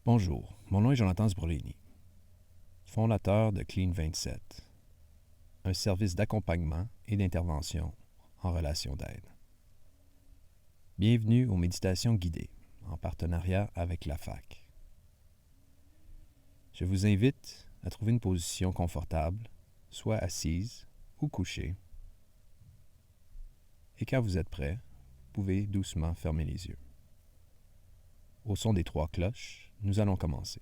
Bonjour, mon nom est Jonathan Sbrolini, fondateur de Clean27, un service d'accompagnement et d'intervention en relation d'aide. Bienvenue aux méditations guidées, en partenariat avec la FAC. Je vous invite à trouver une position confortable, soit assise ou couchée, et quand vous êtes prêt, vous pouvez doucement fermer les yeux. Au son des 3 cloches, nous allons commencer.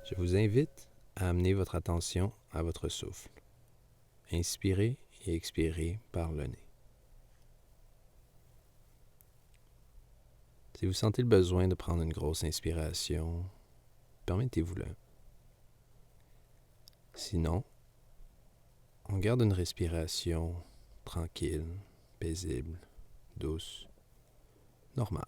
Je vous invite à amener votre attention à votre souffle. Inspirez et expirez par le nez. Si vous sentez le besoin de prendre une grosse inspiration, permettez-vous-le. Sinon, on garde une respiration tranquille, paisible, douce, normale.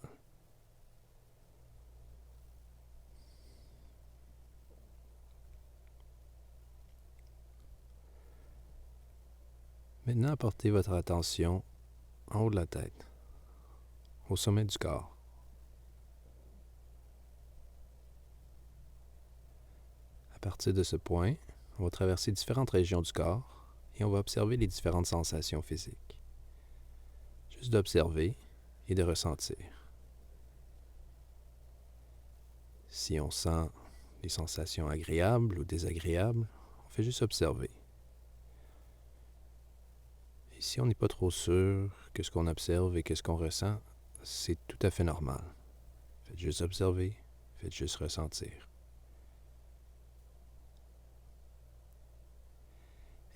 Maintenant, apportez votre attention en haut de la tête, au sommet du corps. À partir de ce point, on va traverser différentes régions du corps et on va observer les différentes sensations physiques. Juste d'observer et de ressentir. Si on sent des sensations agréables ou désagréables, on fait juste observer. Et si on n'est pas trop sûr que ce qu'on observe et que ce qu'on ressent, c'est tout à fait normal. Faites juste observer, faites juste ressentir.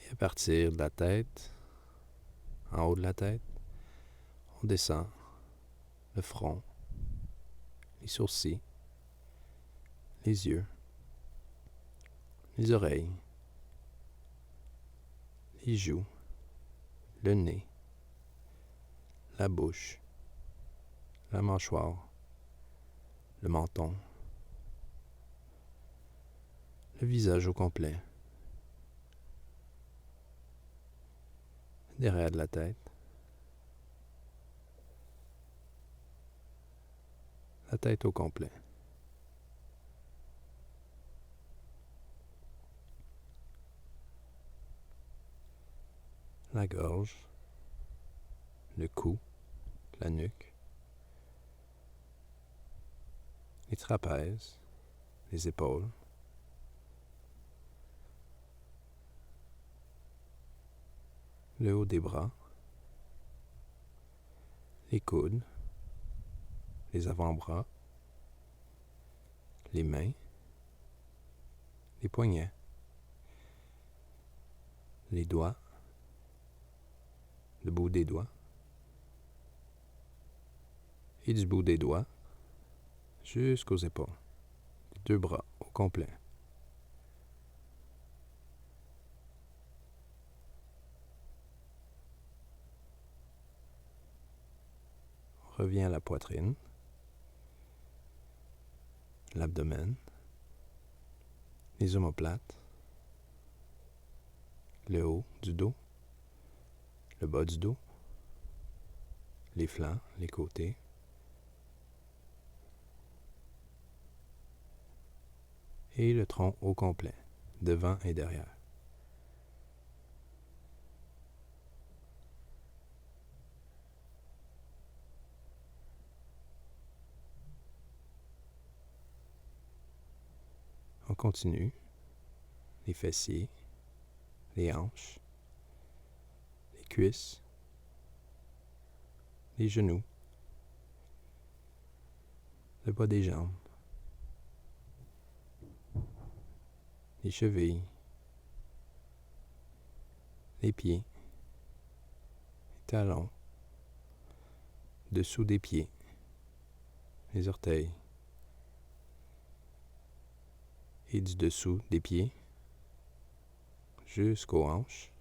Et à partir de la tête, en haut de la tête, on descend le front, les sourcils, les yeux, les oreilles, les joues, le nez, la bouche, la mâchoire, le menton, le visage au complet, derrière de la tête, la tête au complet. La gorge, le cou, la nuque, les trapèzes, les épaules, le haut des bras, les coudes, les avant-bras, les mains, les poignets, les doigts, le bout des doigts, et du bout des doigts jusqu'aux épaules, les 2 bras au complet. On revient à la poitrine, l'abdomen, les omoplates, le haut du dos, le bas du dos, les flancs, les côtés, et le tronc au complet, devant et derrière. On continue, les fessiers, les hanches, les cuisses, les genoux, le bas des jambes, les chevilles, les pieds, les talons, dessous des pieds, les orteils, et du dessous des pieds jusqu'aux hanches,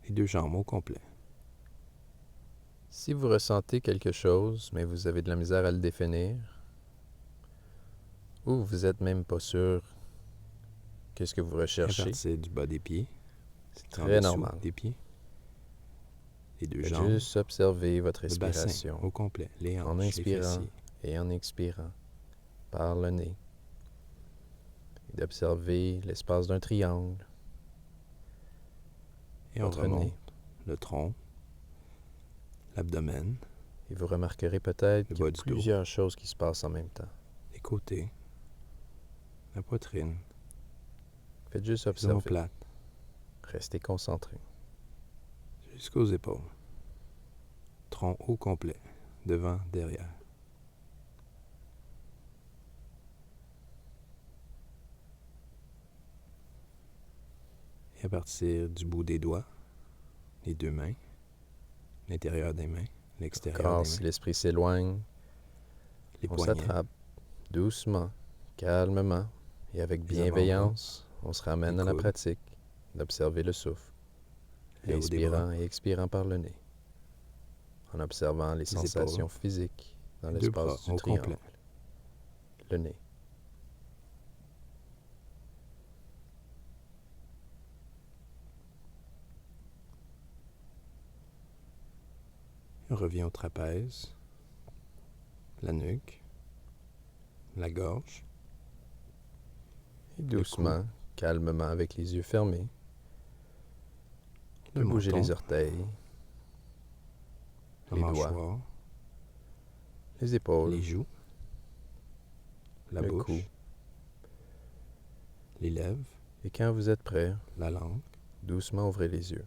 les 2 jambes au complet. Si vous ressentez quelque chose, mais vous avez de la misère à le définir, ou vous n'êtes même pas sûr qu'est-ce que vous Et à recherchez, partir du bas des pieds, c'est en très dessous normal. des pieds, les deux Faites jambes, juste observer votre le bassin respiration au complet, les en hanches, les inspirant fessiers. et en expirant par le nez. Et d'observer l'espace d'un triangle, Et on votre remonte nez. le tronc, l'abdomen, Et vous remarquerez peut-être le qu'il y bas a du dos, plusieurs choses qui se passent en même temps. les côtés, la poitrine, Faites juste les observer. omoplates, Restez concentré. jusqu'aux épaules. Tronc au complet, devant, derrière. Et à partir du bout des doigts, les deux mains, l'intérieur des mains, l'extérieur Encore, des si mains, l'esprit s'éloigne, les on poignets, s'attrape doucement, calmement et avec les avant-bras, bienveillance. On se ramène les à la coudes, pratique d'observer le souffle, le haut des bras, inspirant et expirant par le nez, en observant les les sensations épaules, physiques dans les deux bras l'espace du au triangle, complet. le nez. On revient au trapèze, la nuque, la gorge, Et doucement, calmement, avec les yeux fermés, on peut bouger les orteils, la les doigts, mâchoire, les épaules, les joues, la le bouche, cou. les lèvres, Et quand vous êtes prêt, la langue, doucement ouvrez les yeux.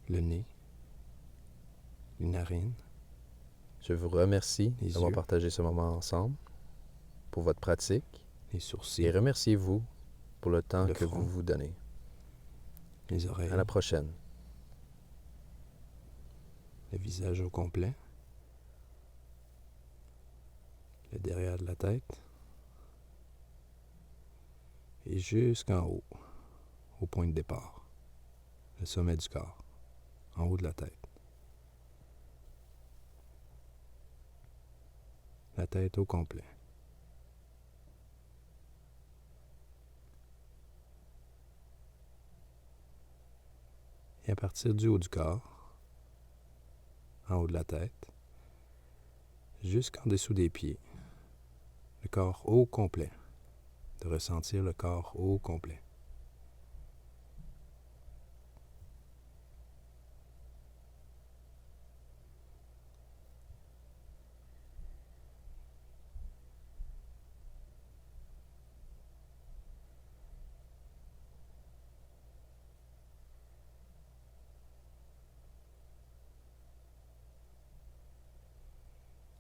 le nez, les narines, Je vous remercie les d'avoir yeux, partagé ce moment ensemble, pour votre pratique, les et sourcils, remerciez-vous pour le temps le que front, vous vous donnez. les À la oreilles, prochaine. le visage au complet, le derrière de la tête, et jusqu'en haut, au point de départ, le sommet du corps, en haut de la tête. La tête au complet. Et à partir du haut du corps, en haut de la tête, jusqu'en dessous des pieds, le corps au complet, de ressentir le corps au complet.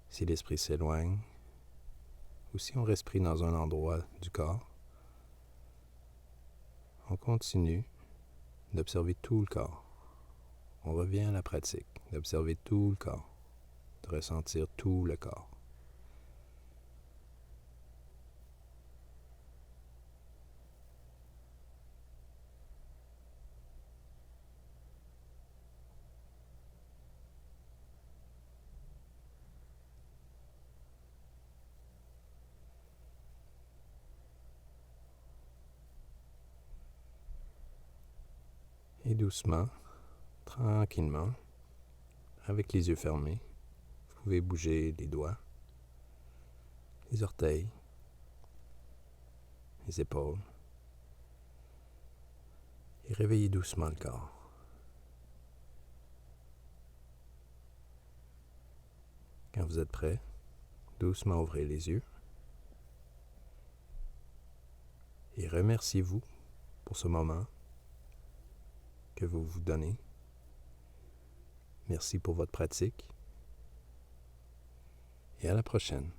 Si l'esprit s'éloigne, ou si on reste pris dans un endroit du corps, on continue d'observer tout le corps. On revient à la pratique d'observer tout le corps, de ressentir tout le corps. Et doucement, tranquillement, avec les yeux fermés, vous pouvez bouger les doigts, les orteils, les épaules, et réveillez doucement le corps. Quand vous êtes prêt, doucement ouvrez les yeux et remerciez-vous pour ce moment que vous vous donnez. Merci pour votre pratique et à la prochaine.